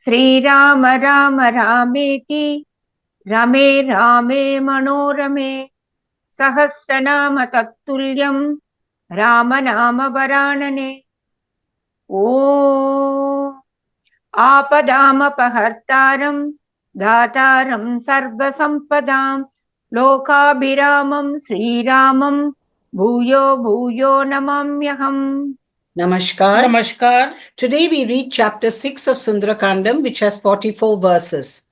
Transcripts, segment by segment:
श्रीराम राम रामेति रमे रामे मनोरमे सहस्रनाम तत्तुल्यं राम नाम वरानने। ओ आपदामपहर्तारं दातारं सर्वसंपदां लोकाभिरामं श्रीरामं भूयो भूयो नमाम्यहम्। Namaskar. Namaskar. Today we read chapter 6 of Sundarakandam, which has 44 verses.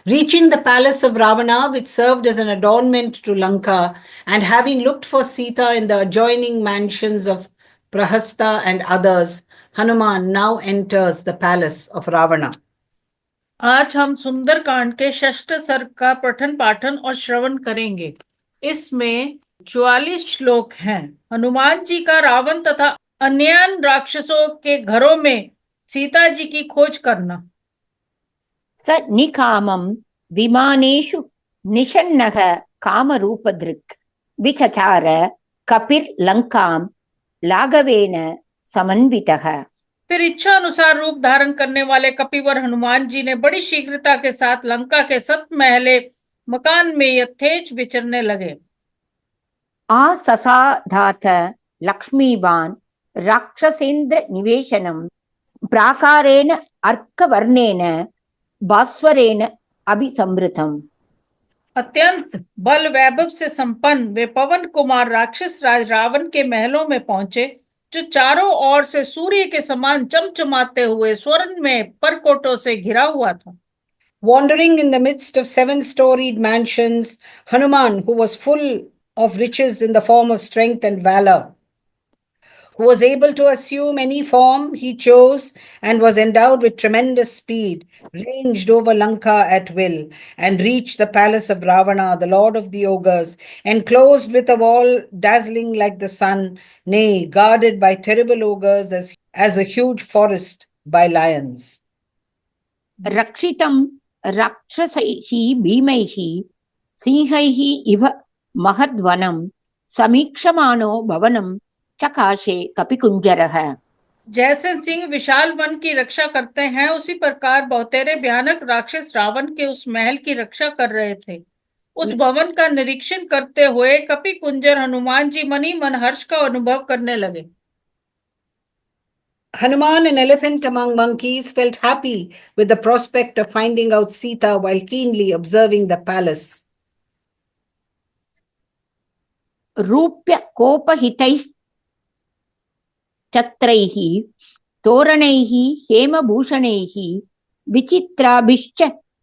Reaching the palace of Ravana, which served as an adornment to Lanka, and having looked for Sita in the adjoining mansions of Prahasta and others, Hanuman now enters the palace of Ravana. आज हम सुंदरकांड के षष्ठ सर्ग का पठन पाठन और श्रवण करेंगे। इसमें 44 श्लोक हैं। हनुमान जी का रावण तथा अन्य राक्षसों के घरों में सीता जी की खोज करना। स निकामं विमानेषु निषन्नः कामरूपदृक् विचचार कपिर्लंकां लाघवेन समन्वितः। फिर इच्छा अनुसार रूप धारण करने वाले कपिवर हनुमान जी ने बड़ी शीघ्रता के साथ लंका के 7 महले मकान में यथेच विचरने लगे। आ ससाधात लक्ष्मीवान राक्षसेन्द्र निवेशनम प्राकारेण अर्कवर्णेन भास्वरेण अभिसंवृतम। अत्यंत बल वैभव से संपन्न वे पवन कुमार राक्षस राज रावण के महलों में पहुंचे, जो चारों ओर से सूर्य के समान चमचमाते हुए स्वर्ण में परकोटों से घिरा हुआ था। Wandering in the midst of 7-storied mansions, Hanuman, who was full of riches in the form of strength and valor, who was able to assume any form he chose and was endowed with tremendous speed, ranged over Lanka at will and reached the palace of Ravana, the lord of the ogres, enclosed with a wall dazzling like the sun, nay, guarded by terrible ogres as a huge forest by lions. रक्षितं राक्षसैः भीमैः सिंहैः इव महद्वनं समीक्षमाणो भवनं चकाशे कपिकुंजरः। जैसे सिंह विशाल one की रक्षा करते हैं, उसी प्रकार बहुतेरे भयानक राक्षस रावण के उस महल की रक्षा कर रहे थे। उस भवन का निरीक्षण करते हुए कपि कुंजर हनुमान जी मन ही मन हर्ष का अनुभव करने लगे। Hanuman, an elephant among monkeys, felt happy with the prospect of finding out Sita while keenly observing the palace. रूप्य कोपहितैश्चत्रैः तोरणैः हेमभूषणैः विचित्राभिश्च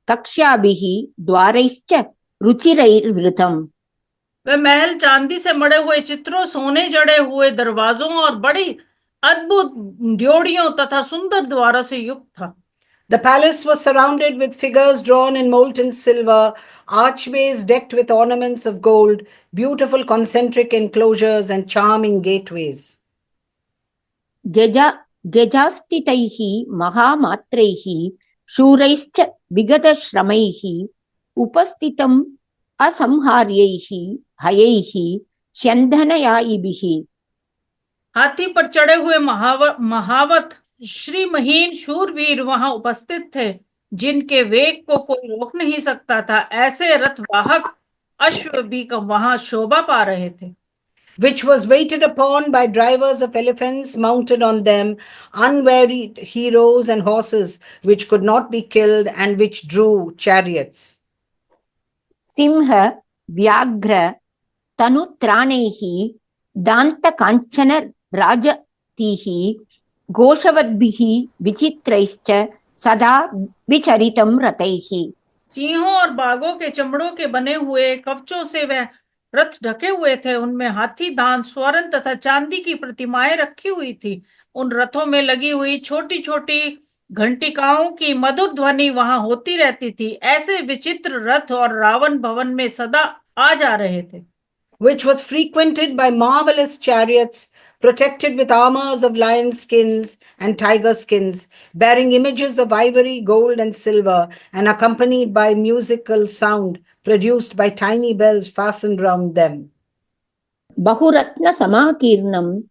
कक्ष्याभिः द्वारैश्च रुचिरैर्वृतम्। वह महल चांदी से मढ़े हुए चित्रों, सोने जड़े हुए दरवाजों और बड़ी अद्भुत ड्योढ़ियों तथा सुंदर द्वारों से युक्त था। The palace was surrounded with figures drawn in molten silver, archways decked with ornaments of gold, beautiful concentric enclosures and charming gateways. गजास्तितैः महामात्रैः शूरैश्च विगतश्रमैः उपस्थितम् असंहार्यैः हयैः स्यन्धनयायिभिः। हाथी पर चढ़े हुए महावत श्रीमहीन शूरवीर वहां उपस्थित थे, जिनके वेग को कोई रोक नहीं सकता था। ऐसे रथवाहक अश्व भी वहां शोभा पा रहे थे। Which was waited upon by drivers of elephants mounted on them, unwearied heroes and horses which could not be killed and which drew chariots. Singh व्याघ्र तनुत्राणैः दान्त कांचन राजतीः घोषवद्भिः विचित्रैश्च सदा विचरितं रथैः। सिंहों और बाघों के चमड़ों के बने हुए कवचों से वह रथ ढके हुए थे। उनमें हाथी दांत, स्वर्ण तथा चांदी की प्रतिमाएं रखी हुई थी। उन रथों में लगी हुई छोटी छोटी घंटिकाओं की मधुर ध्वनि वहां होती रहती थी। ऐसे विचित्र रथ और रावण भवन में सदा आ जा रहे थे। Which was frequented by marvelous chariots protected with armors of lion skins and tiger skins, bearing images of ivory, gold, and silver, and accompanied by musical sound produced by tiny bells fastened round them. बहुरत्न समाकीर्णं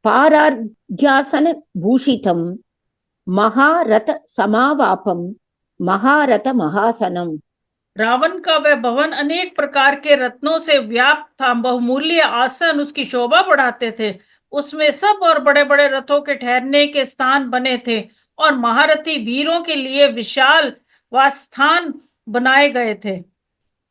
पारार्घ्यासन भूषितं महारथ समावापम महारथ महासनम। Ravan का वह भवन अनेक प्रकार के रत्नों से व्याप्त था। बहुमूल्य आसन उसकी शोभा बढ़ाते थे। उसमें सब और बड़े बड़े रथों के ठहरने के स्थान बने थे और महारथी वीरों के लिए विशाल वासस्थान बनाए गए थे,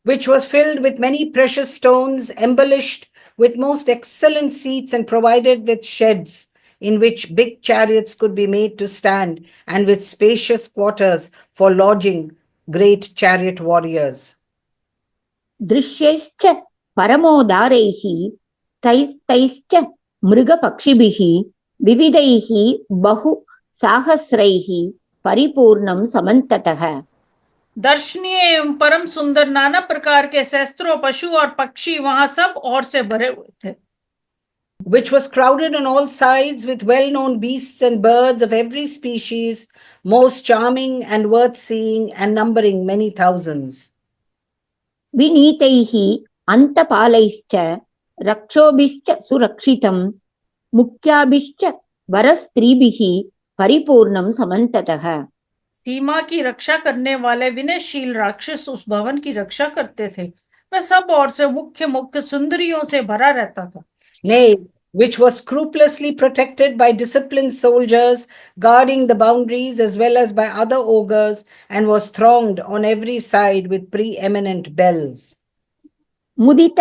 which was filled with many precious stones, embellished with most excellent seats, and provided with sheds in which big chariots could be made to stand, and with spacious quarters for lodging great chariot warriors. दृश्यैश्च परमोदारैः तैस्तैश्च मृगपक्षिभिः विविधैः बहु साहस्रैः परिपूर्णं समन्ततः। दर्शनीय एवं परम सुंदर नाना प्रकार के शस्त्रों, पशु और पक्षी वहां सब और से भरे हुए थे, which was crowded on all sides with well-known beasts and birds of every species, most charming and worth seeing, and numbering many thousands. विनीतैः अन्तपालैश्च रक्षोभिश्च सुरक्षितं मुख्याभिश्च वरस्त्रीभिः परिपूर्णं समन्ततः। सीमा की रक्षा करने वाले विनयशील राक्षस उस भवन की रक्षा करते थे। वह सब ओर से मुख्य मुख्य सुंदरियों से भरा रहता था। Nay, which was scrupulously protected by disciplined soldiers guarding the boundaries as well as by other ogres, and was thronged on every side with preeminent bells. मुदित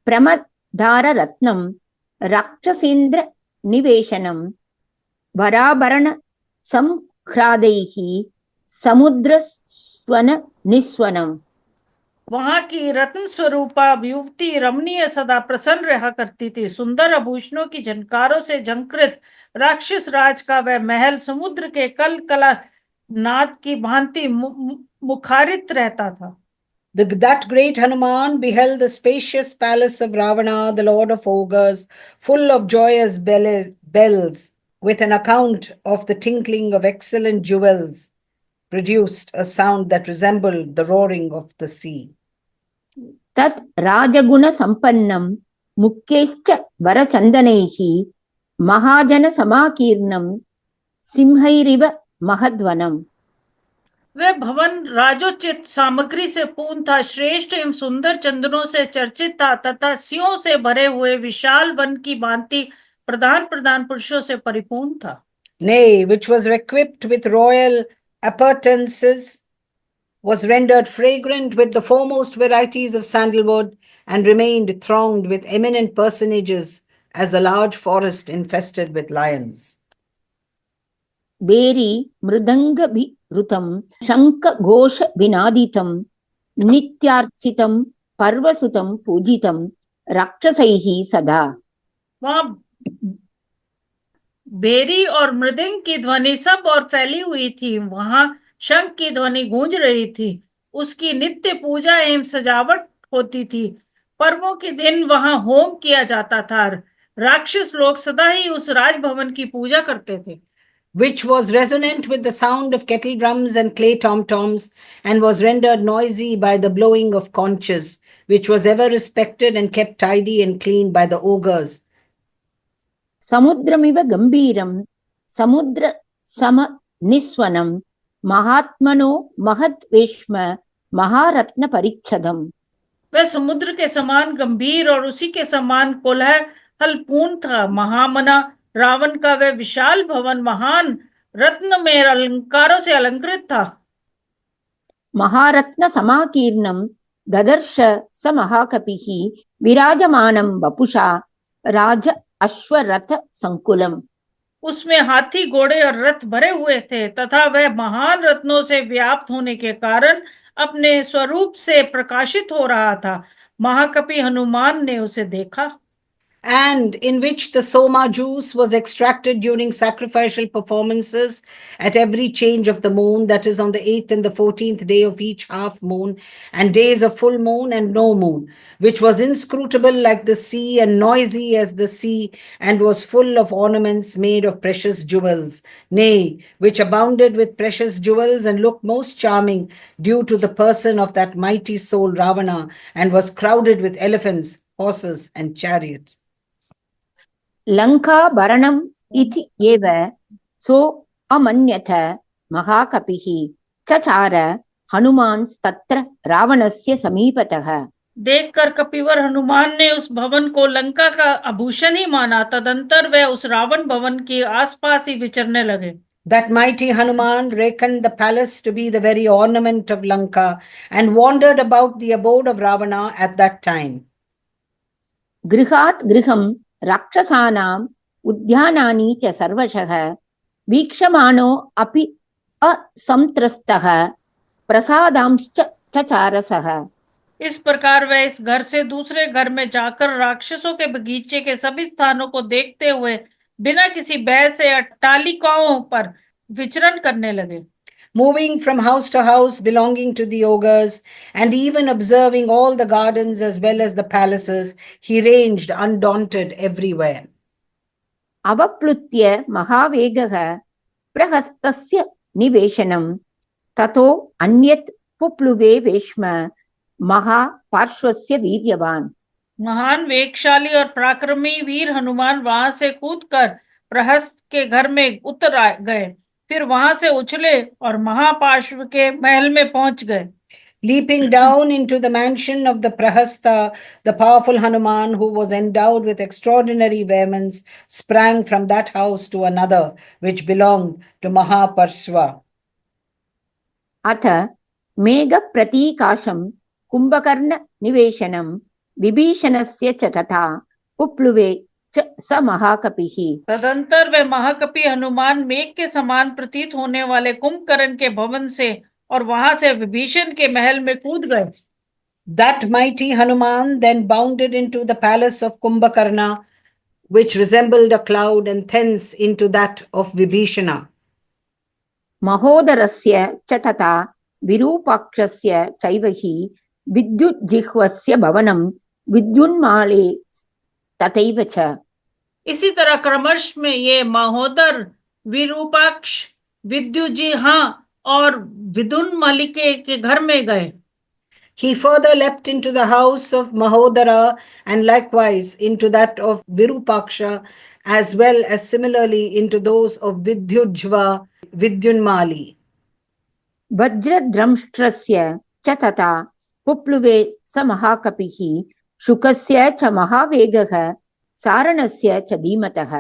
प्रमदार रत्नम राक्षसेन्द्र निवेशनम वराभरण संख्रादैः समुद्र स्वन निस्वनम। वहां की रत्न स्वरूपा युवती रमणीय सदा प्रसन्न रहा करती थी। सुंदर आभूषणों की झनकारों से झंकृत राक्षस राज का वह महल समुद्र के कल कला नाद की भांति मुखारित रहता था। That great Hanuman beheld the spacious palace of Ravana, the lord of ogres, full of joyous bells, with an account of the tinkling of excellent jewels, produced a sound that resembled the roaring of the sea. तत् राजगुण संपन्नम मुख्यैश्च वरचंदनैः महाजन समाकीर्णम सिंहैरिव महद्वनम। वह भवन राजोचित सामग्री से पूर्ण था, श्रेष्ठ एवं सुंदर चंदनों से चर्चित था तथा सिंहों से भरे हुए विशाल वन की भांति प्रधान प्रधान पुरुषों से परिपूर्ण था। Nay, which was equipped with royal appurtenances, was rendered fragrant with the foremost varieties of sandalwood, and remained thronged with eminent personages as a large forest infested with lions. बेरी मृदंगभिरुतं शंख घोष विनादितं नित्यार्चितं पर्वसुतं पूजितं राक्षसैः सदा। वहां बेरी और मृदंग की ध्वनि सब और फैली हुई थी। वहां शंख की ध्वनि गूंज रही थी। उसकी नित्य पूजा एवं सजावट होती थी। पर्वों के दिन वहां होम किया जाता था। राक्षस लोग सदा ही उस राजभवन की पूजा करते थे। Which was resonant with the sound of kettle drums and clay tom-toms, and was rendered noisy by the blowing of conches, which was ever respected and kept tidy and clean by the ogres. समुद्रमिव गंभीरं समुद्र सम निस्वनं महात्मनो महद्वेश्म महारत्न परिच्छदम। वह समुद्र के समान गंभीर और उसी के समान कोलाहलपूर्ण था। महामना रावण का वह विशाल भवन महान रत्न में अलंकारों से अलंकृत था। महारत्न समाकीर्णं ददर्श स महाकपिः विराजमानं वपुषा राज अश्वरथ संकुलम। उसमें हाथी घोड़े और रथ भरे हुए थे तथा वह महान रत्नों से व्याप्त होने के कारण अपने स्वरूप से प्रकाशित हो रहा था। महाकपि हनुमान ने उसे देखा। And in which the soma juice was extracted during sacrificial performances at every change of the moon, that is on the 8th and the 14th day of each half moon, and days of full moon and no moon, which was inscrutable like the sea and noisy as the sea, and was full of ornaments made of precious jewels, nay, which abounded with precious jewels and looked most charming due to the person of that mighty soul Ravana, and was crowded with elephants, horses, and chariots. Lanka भरणम इति एव सो अमन्यथ महाकपिः चचार हनुमांस्तत्र रावणस्य समीपतः। देखकर कपिवर हनुमान ने उस भवन को लंका का आभूषण ही माना। तदंतर वह उस रावण भवन के आसपास ही विचरने लगे। That mighty Hanuman reckoned the palace to be the very ornament of Lanka and wandered about the abode of Ravana at that time. गृहात् गृहं राक्षसानाम् उद्यानानि च सर्वशः वीक्षमाणो अपि असंत्रस्तः प्रसादांश्च चचारसः। इस प्रकार वह इस घर से दूसरे घर में जाकर राक्षसों के बगीचे के सभी स्थानों को देखते हुए बिना किसी भय से अट्टालिकाओं पर विचरण करने लगे। Moving from house to house belonging to the ogres and even observing all the gardens as well as the palaces, he ranged undaunted everywhere. अवप्लुत्य महावेगः प्रहस्तस्य निवेशनं ततो अन्यत् पुप्लुवे वेश्म महापार्श्वस्य वीर्यवान। महान वेगशाली और पराक्रमी वीर हनुमान वहां से कूदकर प्रहस्त के घर में उतर गए, फिर वहां से उछले और महापार्श्व के महल में पहुंच गए। Leaping down into the mansion of the Prahasta, the powerful Hanuman, who was endowed with extraordinary vehemence, sprang from that house to another, which belonged to Mahaparshva. अथ मेघप्रतीकाशं कुम्भकर्णनिवेशनं विभीषणस्य च तथा पुप्लुवे च स महाकपिः। तदंतर वे महाकपि हनुमान मेघ के समान प्रतीत होने वाले कुंभकर्ण के भवन से और वहां से विभीषण के महल में कूद गए। That mighty Hanuman then bounded into the palace of Kumbhakarna, which resembled a cloud, and thence into that of Vibhishana. महोदरस्य च तथा विरूपाक्षस्य चैव हि विद्युज्जिह्वस्य भवनं विद्युन्माले तथैव च। इसी तरह क्रमश में ये महोदर, विरूपाक्ष, विद्युजिह्वा और विद्युन्मालिके के घर में गए। He further leapt into the house of Mahodara and likewise into that of Virupaksha, as well as similarly into those of Vidyujva, Vidyunmali. वज्रद्रंष्ट्रस्य च तथा पुप्लुवे स महाकपिः शुकस्य च महावेगः सारणस्य च धीमतः।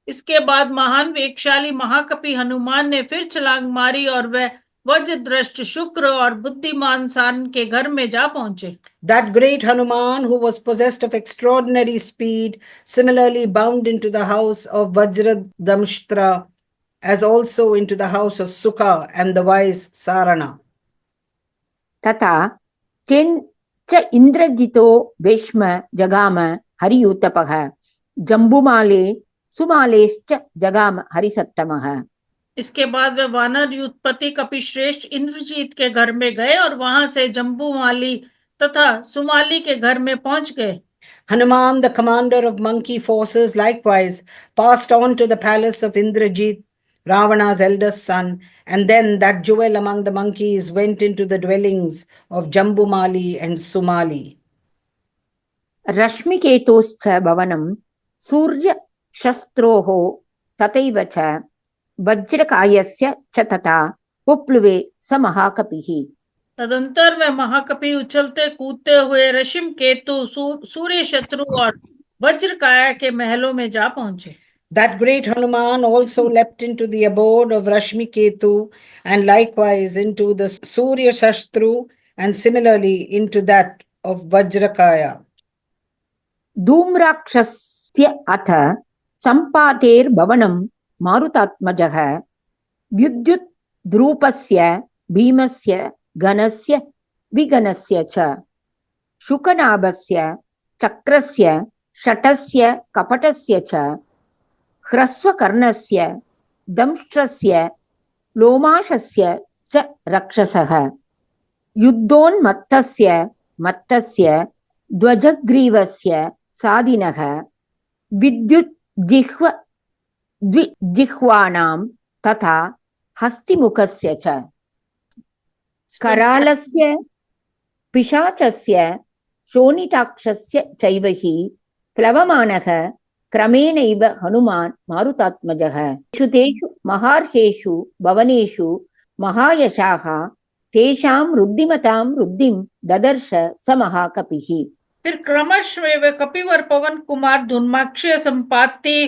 इसके बाद महान वेगशाली महाकपि हनुमान ने फिर छलांग मारी और वह वज्रदृष्ट, शुक्र और बुद्धिमान सारण के घर में जा पहुंचे। That great Hanuman, who was possessed of extraordinary speed, similarly bound into the house of Vajradamshtra, as also into the house of Sukha and the wise Sarana. तथा चेन् च इन्द्रजितो वेश्म जगाम हरियूतपः जम्बुमाले सुमालेश्च जगाम हरिसत्तमः। इसके बाद वे वानर युद्धपति कपिश्रेष्ठ इंद्रजीत के घर में गए और वहां से जम्बूमाली तथा सुमाली के घर में पहुंच गए। Hanuman, the commander of monkey forces, likewise passed on to the palace of Indrajit, Ravana's eldest son, and then that jewel among the monkeys went into the dwellings of Jambumali and Sumali. रश्मिकेतोश्च भवनं सूर्यशस्त्रोः तथैव च वज्रकायस्य च तथा पुप्लुवे स महाकपिः। तदंतर वे महाकपि उछलते कूदते हुए रश्मि केतु, सूर्य शत्रु और वज्रकाया के महलों में जा पहुंचे। That great Hanuman also leapt into the abode of Rashmi Ketu and likewise into the Surya Shastru and similarly into that of Vajrakaya. धूम्राक्षस्य अथ सम्पातेर्भवनं मारुतात्मजः विद्युत् ध्रूपस्य भीमस्य गणस्य विगणस्य च शुकनाभस्य चक्रस्य शटस्य कपटस्य च ह्रस्वकर्णस्य दंष्ट्रस्य लोमाशस्य च रक्षसः युद्धोन्मत्तस्य मत्तस्य ध्वजग्रीवस्य सादिनः विद्युज्जिह्व द्विजिह्वानां तथा हस्तिमुखस्य च करालस्य पिशाचस्य शोणिताक्षस्य चैव हि प्लवमानः क्रमेणैव हनुमान् मारुतात्मजः। तेषु महार्हेषु भवनेषु महायशाः तेषां रुद्धिमतां रुद्धिं ददर्श स महाकपिः। फिर क्रमश वे कपिवर पवन कुमार धुन्माक्ष्य संपाति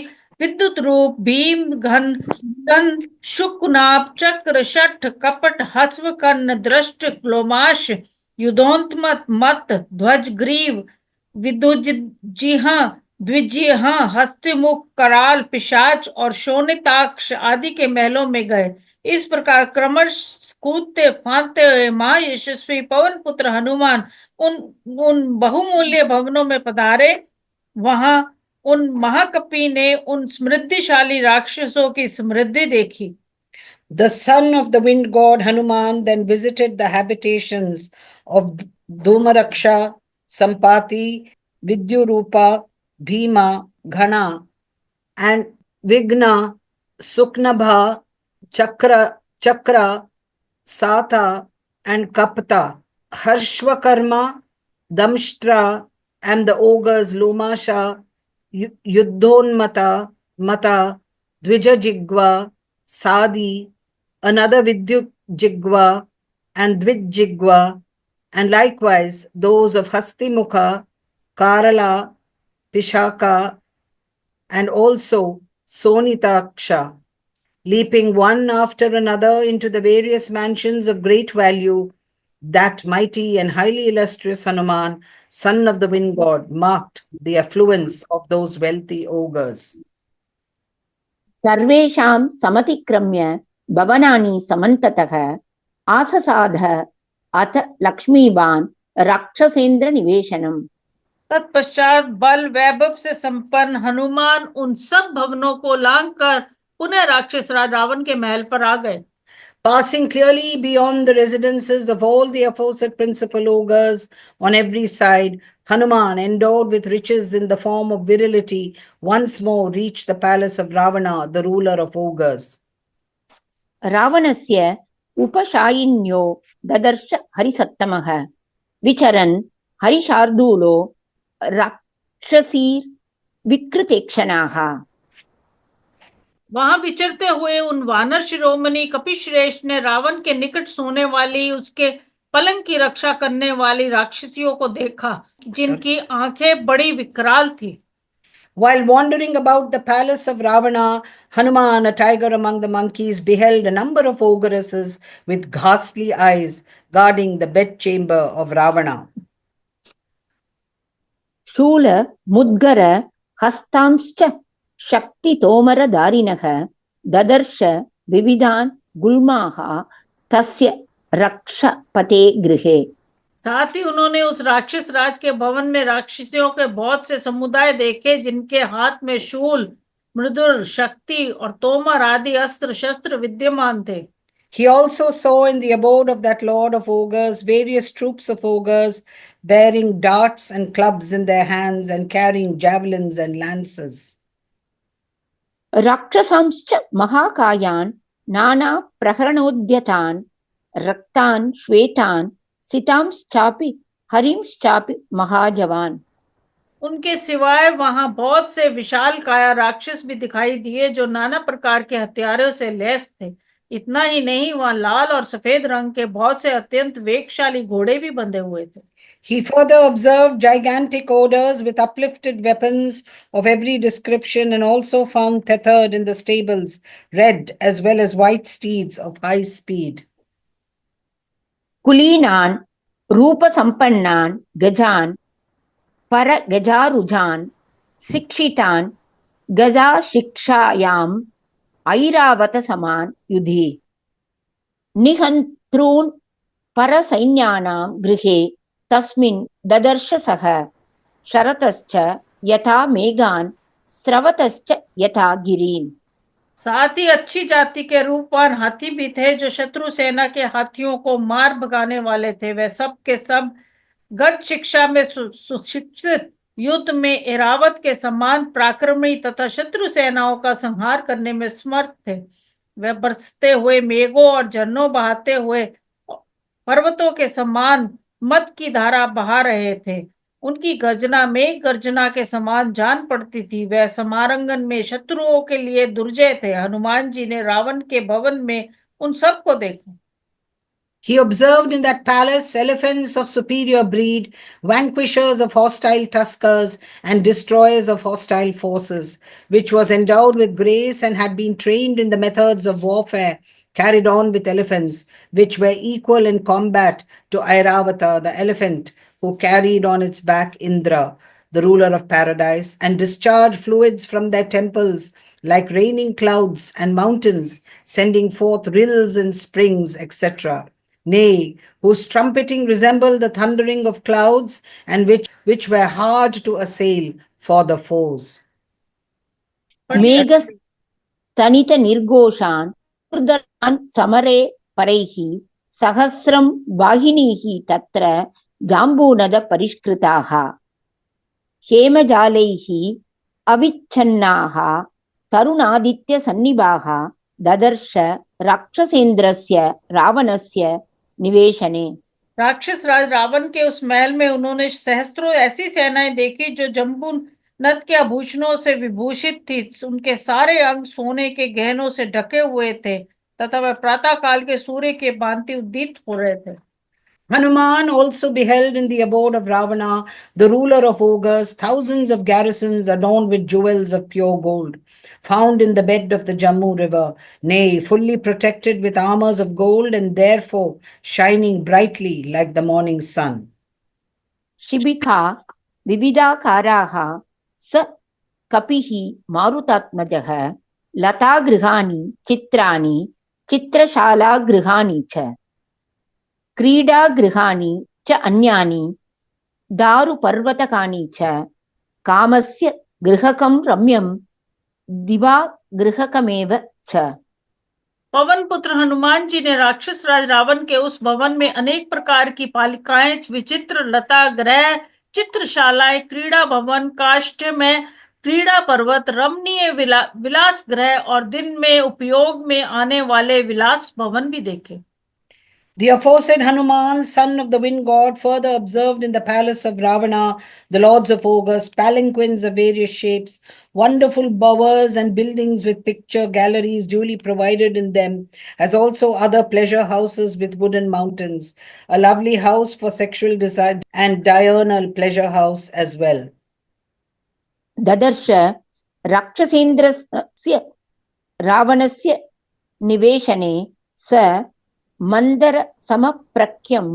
विद्युत रूप भीम घन गन शुकनाभ चक्र शठ कपट हस्व कर्ण दृष्ट क्लोमाश युद्धोन्मत मत ध्वज ग्रीव विदुजिह द्विजिह हस्तिमुख कराल पिशाच और शोणिताक्ष आदि के महलों में गए। इस प्रकार क्रमश कूदते फांदते हुए महायशस्वी पवन पुत्र हनुमान उन बहुमूल्य भवनों में पधारे। वहां उन महाकपि ने उन समृद्धिशाली राक्षसों की समृद्धि देखी। The son of the wind god Hanuman then visited the habitations of Dhumaraksha, Sampati, Vidyurupa, Bhima, Ghana, and Vigna, Suknabha, Chakra, Sata, and Kapta, Harshvakarma, Damshtra, and the ogres Lomasha, Yuddhonmata, Mata, Dvijajigva, Sadi, another Vidyujigva and Dvijigva, and likewise those of Hastimukha, Karala, Pishaka, and also Sonitaksha, leaping one after another into the various mansions of great value, that mighty and highly illustrious Hanuman, son of the wind god, marked the affluence of those wealthy ogres. सर्वेषां समतिक्रम्य भवनानि समन्ततः आससाद अथ लक्ष्मीवान् राक्षसेन्द्र निवेशनम्। तत्पश्चात बल वैभव से संपन्न हनुमान उन सब भवनों को लांघकर पुनः राक्षस राज रावण के महल पर आ गए। Passing clearly beyond the residences of all the aforesaid principal ogres on every side, Hanuman, endowed with riches in the form of virility, once more reached the palace of Ravana, the ruler of ogres. रावणस्य उपशायिन्यो ददर्श हरिसत्तमः विचरन् हरिशार्दूलो राक्षसीर् विकृतेक्षणाः। वहां विचरते हुए उन वानर शिरोमणि कपिश्रेष्ठ ने रावण के निकट सोने वाली उसके पलंग की रक्षा करने वाली राक्षसियों को देखा, जिनकी आंखें बड़ी विकराल थी। While wandering about the palace of Ravana, Hanuman, a tiger among the monkeys, beheld a number of ogresses with ghastly eyes guarding the bedchamber of Ravana. शूल मुद्गर हस्तांश्च शक्ति तोमर दारिणः ददर्श विविधान् गुल्माः तस्य रक्षपते गृहे। साथ ही उन्होंने उस राक्षस राज के भवन में राक्षसियों के बहुत से समुदाय देखे, जिनके हाथ में शूल, मृदुल, शक्ति और तोमर आदि अस्त्र शस्त्र विद्यमान थे। He also saw in the abode of that lord of ogres various troops of ogres bearing darts and clubs in their hands and carrying javelins and lances. राक्षसांश्च महाकायान् नाना प्रहरणोद्यतान् रक्तान् श्वेतान् सितांश्चापि हरिंश्चापि महाजवान्। उनके सिवाय वहां बहुत से विशाल काया राक्षस भी दिखाई दिए, जो नाना प्रकार के हथियारों से लैस थे। इतना ही नहीं, वहां लाल और सफेद रंग के बहुत से अत्यंत वेगशाली घोड़े भी बंधे हुए थे। He further observed gigantic ogres with uplifted weapons of every description, and also found tethered in the stables red as well as white steeds of high speed. कुलीनान् रूपसम्पन्नान् गजान् परगजारुजान् शिक्षितान् गजाशिक्षायाम् ऐरावतसमान् युधि निहन्त्रून् परसैन्यानां गृहे तस्मिन् ददर्श सः शरतश्च यथा मेघान् स्रवतश्च यथा गिरीन्। साथ ही अच्छी जाति के रूपवान हाथी भी थे, जो शत्रु सेना के हाथियों को मार भगाने वाले थे। वे सब के सब गज शिक्षा में सुशिक्षित, युद्ध में एरावत के समान पराक्रमी तथा शत्रु सेनाओं का संहार करने में समर्थ थे। वे बरसते हुए मेघों और झरनों बहाते हुए पर्वतों के समान मद की धारा बहा रहे थे। उनकी गर्जना मेघ गर्जना के समान जान पड़ती थी। वह समारंगन में शत्रुओं के लिए दुर्जय थे। हनुमान जी ने रावण के भवन में उन सबको देखा। He observed in that palace elephants of superior breed, vanquishers of hostile tuskers, and destroyers of hostile forces, which was endowed with grace and had been trained in the methods of warfare carried on with elephants, which were equal in combat to Airavata, the elephant, who carried on its back Indra, the ruler of paradise, and discharged fluids from their temples like raining clouds and mountains, sending forth rills and springs, etc. Nay, whose trumpeting resembled the thundering of clouds, and which were hard to assail for the foes. मेघस्तनित निर्घोषान् ऊर्ध्वरान् समरे परैः सहस्रं वाहिनीः तत्र जाम्बूनद परिष्कृताः हेमजालैः अविच्छन्नाः तरुणादित्य सन्निभाः ददर्श राक्षसेन्द्रस्य रावणस्य निवेशने। राक्षस राज रावण के उस महल में उन्होंने सहस्त्रों ऐसी सेनाएं देखी जो जम्बू नद के आभूषणों से विभूषित थी। उनके सारे अंग सोने के गहनों से ढके हुए थे तथा वह प्रातः काल के सूर्य के भांति उद्दीप्त हो रहे थे। Hanuman also beheld in the abode of Ravana, the ruler of ogres, thousands of garrisons adorned with jewels of pure gold, found in the bed of the Jammu river, nay, fully protected with armors of gold and therefore shining brightly like the morning sun. शिबिका विविधाकाराः स कपिः मारुतात्मजः लतागृहाणि चित्राणि चित्रशालागृहाणि च क्रीडागृहाणि च अन्यानि दारुपर्वतकानि च कामस्य गृहकं रम्यं दिवा गृहकमेव च। पवन पुत्र हनुमान जी ने राक्षस राज रावण के उस भवन में अनेक प्रकार की पालिकाएं, विचित्र लता गृह, चित्रशालाएं, क्रीड़ा भवन, काष्ठमय क्रीड़ा पर्वत, रमणीय विलास गृह और दिन में उपयोग में आने वाले विलास भवन भी देखे। The aforesaid Hanuman, son of the wind god, further observed in the palace of Ravana the lords of ogres, palanquins of various shapes, wonderful bowers and buildings with picture galleries duly provided in them, as also other pleasure houses with wooden mountains, a lovely house for sexual desire and diurnal pleasure house as well. ददर्श राक्षसेन्द्रस्य रावणस्य निवेशने स मंदर समप्रख्यं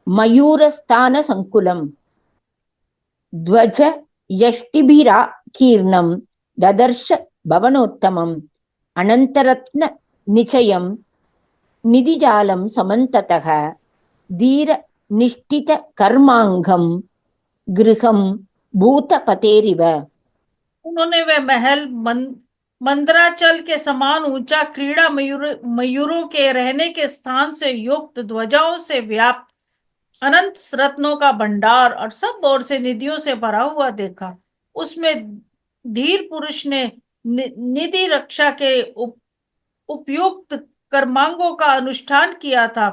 मयूरस्थानसंकुलं ध्वज यष्टिभिराकीर्णं ददर्श भवनोत्तमम् अनन्तरत्न निचयं निधिजालं समन्ततः धीर निष्ठित कर्मांगम गृहं भूतपतेरिव। उन्होंने वह महल मंदराचल के समान ऊंचा, क्रीड़ा मयूरों के रहने के स्थान से युक्त, ध्वजाओं से व्याप्त, अनंत रत्नों का भंडार और सब ओर से निधियों से भरा हुआ देखा। उसमें धीर पुरुष ने निधि रक्षा के उपयुक्त कर्मांगों का अनुष्ठान किया था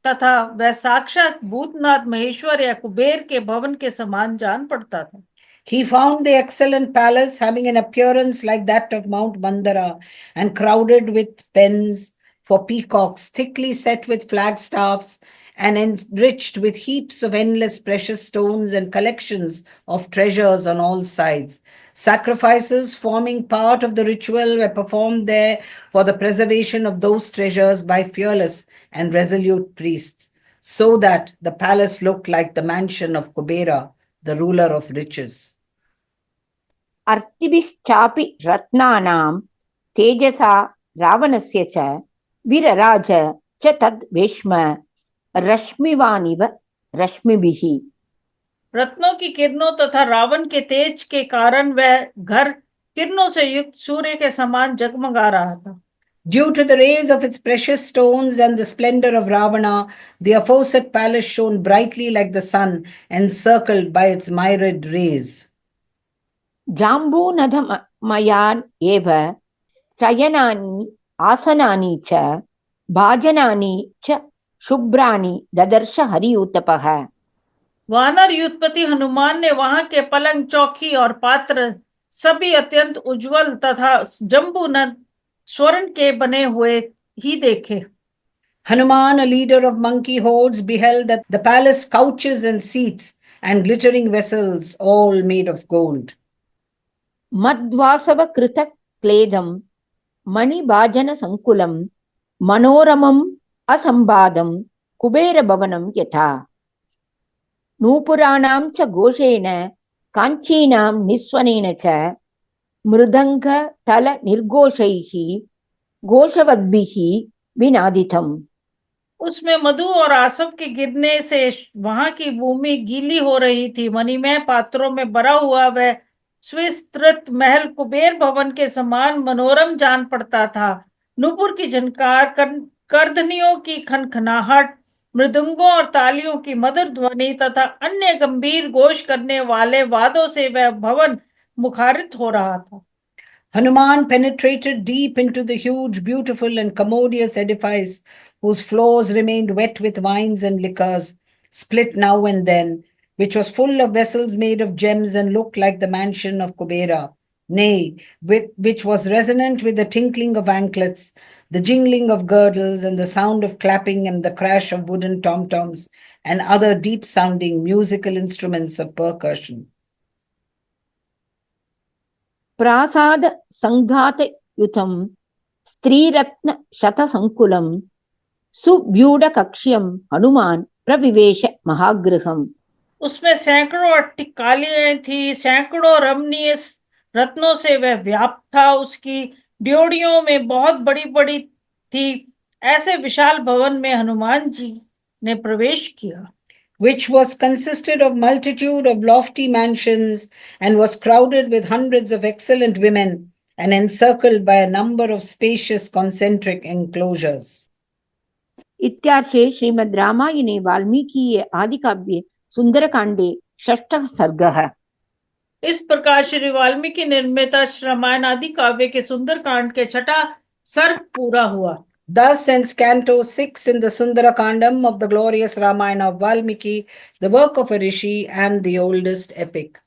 तथा वह साक्षात भूतनाथ महेश्वर या कुबेर के भवन के समान जान पड़ता था। He found the excellent palace having an appearance like that of Mount Mandara and crowded with pens for peacocks, thickly set with flagstaffs and enriched with heaps of endless precious stones and collections of treasures on all sides. Sacrifices forming part of the ritual were performed there for the preservation of those treasures by fearless and resolute priests, so that the palace looked like the mansion of Kubera, the ruler of riches. अर्तिभिश्चापि रत्नानां तेजसा रावणस्य च विरराज च तद् वेश्म रश्मिवानिव रश्मिभिः। रत्नों की किरणों तथा रावण के तेज के कारण वह घर किरणों से युक्त सूर्य के समान जगमगा रहा था। Due to the rays of its precious stones and the splendor of Ravana, the aforesaid palace shone brightly like the sun, encircled by its myriad rays. जाम्बूनदमयान् एव शयनानि आसनानि च भाजनानि च शुभ्राणि ददर्श हरियूतपः। वानर युद्धपति हनुमान ने वहां के पलंग, चौकी और पात्र सभी अत्यंत उज्जवल तथा जम्बूनद स्वर्ण के बने हुए ही देखे। Hanuman, a leader of monkey hordes, beheld that the palace couches and seats and glittering vessels, all made of gold. मध्वासव कृत क्लेदं मणिभाजन संकुलं मनोरमम् असंबादं कुबेर भवनं यथा नूपुराणां च घोषेण काञ्चीनां निस्वनेन च मृदंग तल निर्घोषैः घोषवद्भिः विनादितम्। उसमें मधु और आसव के गिरने से वहां की भूमि गीली हो रही थी। मणिमय पात्रों में भरा हुआ वह सुविस्तृत महल कुबेर भवन के समान मनोरम जान पड़ता था। नूपुर की झनकार, करधनियों की खनखनाहट, मृदंगों और तालियों की मधुर ध्वनि तथा अन्य गंभीर घोष करने वाले वादों से वह भवन मुखारित हो रहा था। Hanuman penetrated deep into the huge, beautiful, and commodious edifice, whose floors remained wet with wines and liquors, split now and then, which was full of vessels made of gems and looked like the mansion of Kubera, nay, which was resonant with the tinkling of anklets, the jingling of girdles, and the sound of clapping and the crash of wooden tom-toms and other deep-sounding musical instruments of percussion. प्रासाद संघात युतम स्त्रीरत्न शत संकुलम सुव्यूढ़ कक्ष्यम हनुमान प्रविवेश महागृहम। उसमें सैकड़ों अट्टिकालियां थी, सैकड़ों रमणीय रत्नों से वह व्याप्त था। उसकी ड्योढ़ियों में बहुत बड़ी बड़ी थी। ऐसे विशाल भवन में हनुमान जी ने प्रवेश किया। Which was consisted of multitude of lofty mansions and was crowded with hundreds of excellent women and encircled by a number of spacious concentric enclosures. इत्यार्षे श्रीमद् रामायणे वाल्मीकिये आदिकाव्ये सुंदरकांडे षष्ठः सर्गः। इस प्रकार श्री वाल्मीकि निर्मित रामायण आदि काव्य के सुंदरकांड के छठा सर्ग पूरा हुआ। Thus ends Canto 6 in the Sundarakandam of the glorious Ramayana of Valmiki, the work of a rishi and the oldest epic.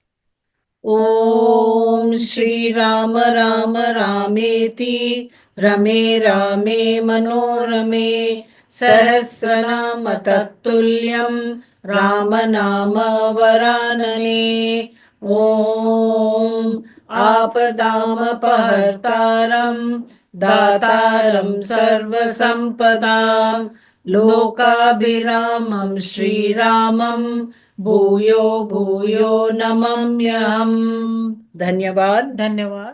Om Shri Rama Rama Rameti Rame Rame Manorame Sahasranama Tattulyam Rama Nama Varanane Om Apadamapahartaram Dataram Sarvasampadam Lokabhiramam Shri Ramam भूयो भूयो नमाम्यहम्। धन्यवाद। धन्यवाद।